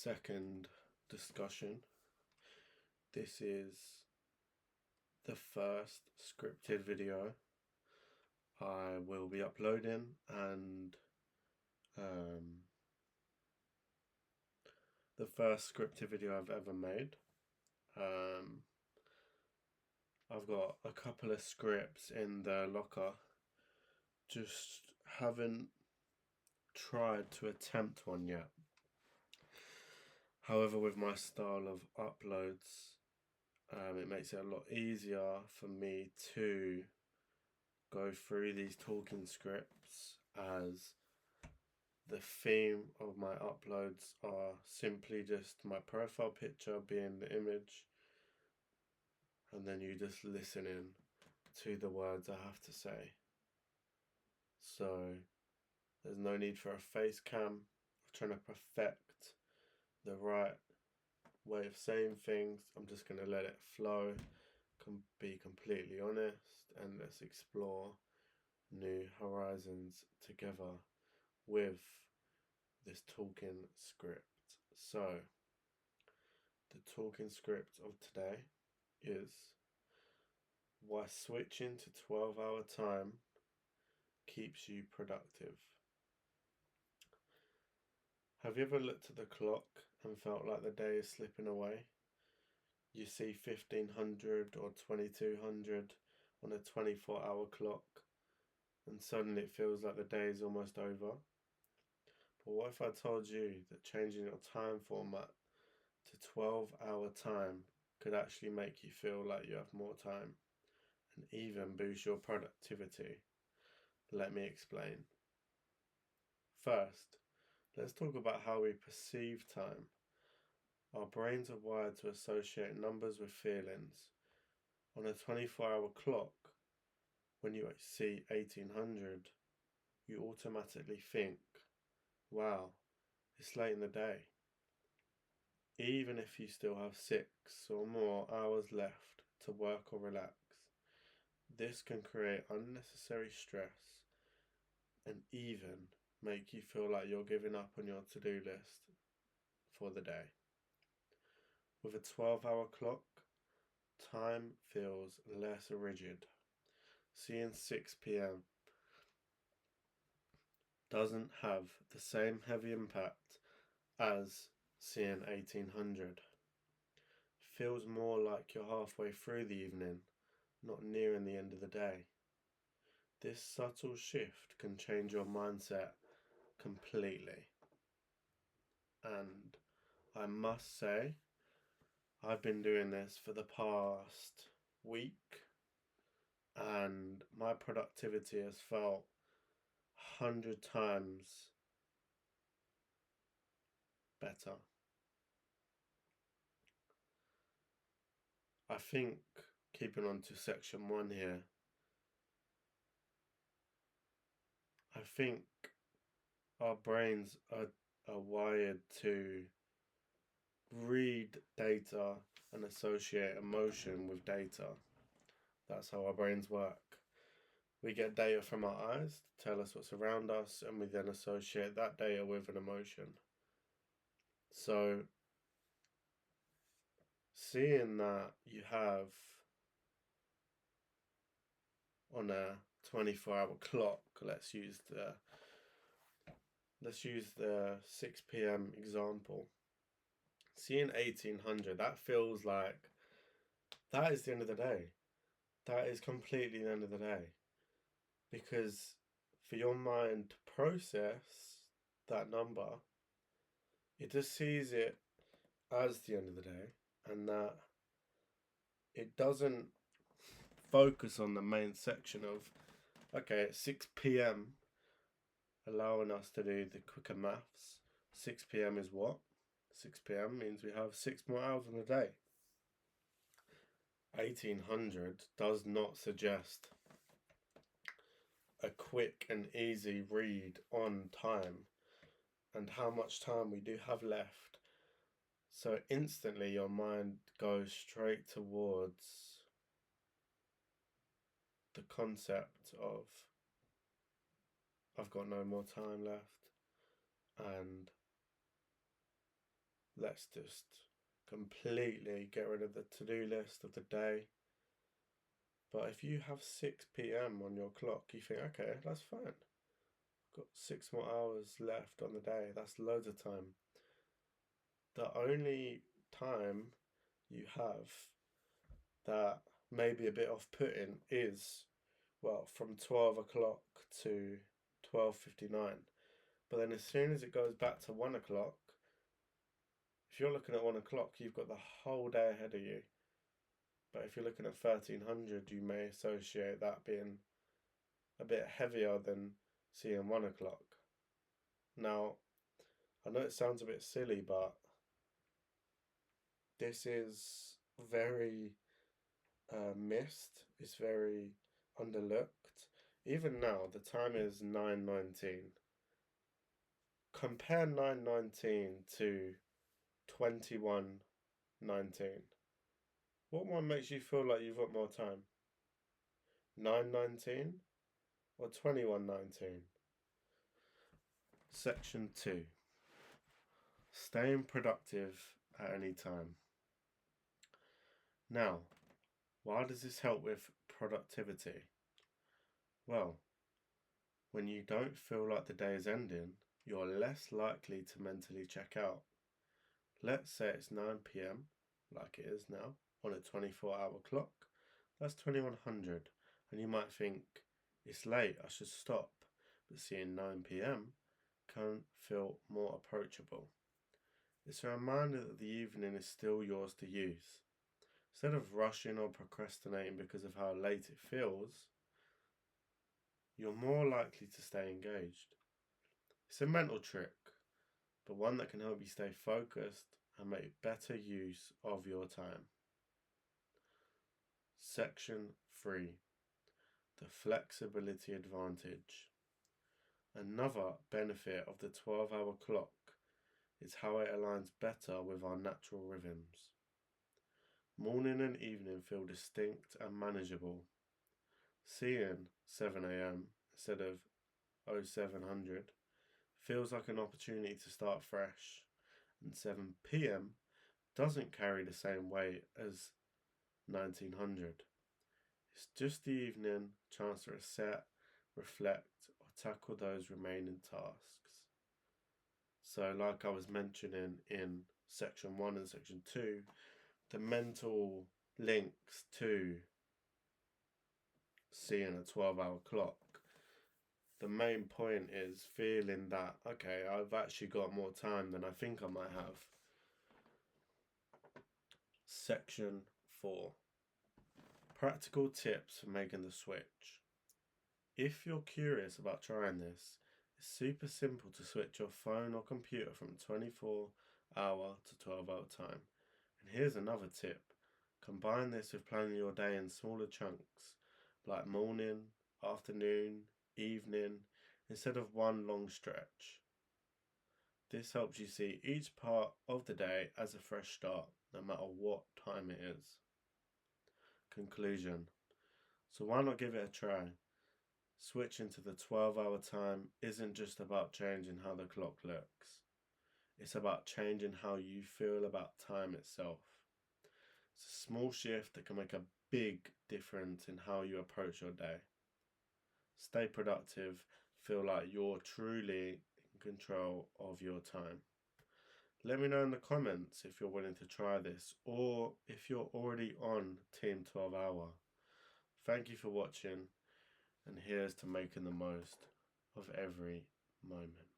second discussion. This is the first scripted video I will be uploading, and the first scripted video I've ever made. I've got a couple of scripts in the locker, just haven't tried to attempt one yet. However, with my style of uploads, it makes it a lot easier for me to go through these talking scripts, as the theme of my uploads are simply just my profile picture being the image, and then you just listening to the words I have to say. So there's no need for a face cam. I'm trying to perfect the right way of saying things. I'm just going to let it flow, be completely honest, and let's explore new horizons together with this talking script. So the talking script of today is why switching to 12-hour time keeps you productive. Have you ever looked at the clock and felt like the day is slipping away? You see 1500 or 2200 on a 24-hour clock, and suddenly it feels like the day is almost over. But what if I told you that changing your time format to 12-hour time could actually make you feel like you have more time and even boost your productivity? Let me explain. First, let's talk about how we perceive time. Our brains are wired to associate numbers with feelings. On a 24-hour clock, when you see 1800, you automatically think, wow, it's late in the day. Even if you still have 6 or more hours left to work or relax, this can create unnecessary stress and even make you feel like you're giving up on your to-do list for the day. With a 12-hour clock, time feels less rigid. Seeing 6 p.m. doesn't have the same heavy impact as seeing 1800. Feels more like you're halfway through the evening, not nearing the end of the day. This subtle shift can change your mindset completely. And I must say, I've been doing this for the past week, and my productivity has felt 100 times better. I think, keeping on to section 1 here, I think our brains are wired to read data and associate emotion with data. That's how our brains work. We get data from our eyes to tell us what's around us, and we then associate that data with an emotion. So, seeing that you have on a 24-hour clock, let's use the 6 p.m. example. Seeing 1800, that feels like that is the end of the day. That is completely the end of the day. Because for your mind to process that number, it just sees it as the end of the day, and that it doesn't focus on the main section of, okay, at 6 p.m, allowing us to do the quicker maths. 6 p.m. is what? 6 p.m. means we have 6 more hours in the day. 1800 does not suggest a quick and easy read on time and how much time we do have left. So instantly your mind goes straight towards the concept of, I've got no more time left, and let's just completely get rid of the to-do list of the day. But if you have 6 p.m. on your clock, you think, okay, that's fine. I've got 6 more hours left on the day. That's loads of time. The only time you have that may be a bit off-putting is, well, from 12 o'clock to 12:59. But then as soon as it goes back to 1 o'clock, if you're looking at 1 o'clock, you've got the whole day ahead of you. But if you're looking at 1300, you may associate that being a bit heavier than seeing 1 o'clock. Now, I know it sounds a bit silly, but this is very missed. It's very underlooked. Even now, the time is 9:19. Compare 9:19 to 21:19. What one makes you feel like you've got more time? 9:19 or 21:19? Section 2. Staying productive at any time. Now, why does this help with productivity? Well, when you don't feel like the day is ending, you're less likely to mentally check out. Let's say it's 9 p.m, like it is now, on a 24-hour clock. That's 2100, and you might think, it's late, I should stop. But seeing 9 p.m. can feel more approachable. It's a reminder that the evening is still yours to use. Instead of rushing or procrastinating because of how late it feels, you're more likely to stay engaged. It's a mental trick, but one that can help you stay focused and make better use of your time. Section 3. The flexibility advantage. Another benefit of the 12-hour clock is how it aligns better with our natural rhythms. Morning and evening feel distinct and manageable. Seeing 7 a.m. instead of 0700 feels like an opportunity to start fresh, and 7 p.m. doesn't carry the same weight as 1900. It's just the evening, chance to reset, reflect, or tackle those remaining tasks. So like I was mentioning in section 1 and section 2, the mental links to seeing a 12-hour clock. The main point is feeling that, okay, I've actually got more time than I think I might have. Section 4. Practical tips for making the switch. If you're curious about trying this, it's super simple to switch your phone or computer from 24-hour to 12-hour time. And here's another tip. Combine this with planning your day in smaller chunks, like morning, afternoon, evening, instead of one long stretch. This helps you see each part of the day as a fresh start, no matter what time it is. Conclusion. So why not give it a try? Switching to the 12-hour time isn't just about changing how the clock looks. It's about changing how you feel about time itself. It's a small shift that can make a big difference in how you approach your day. Stay productive, feel like you're truly in control of your time. Let me know in the comments if you're willing to try this, or if you're already on Team 12 Hour. Thank you for watching, and here's to making the most of every moment.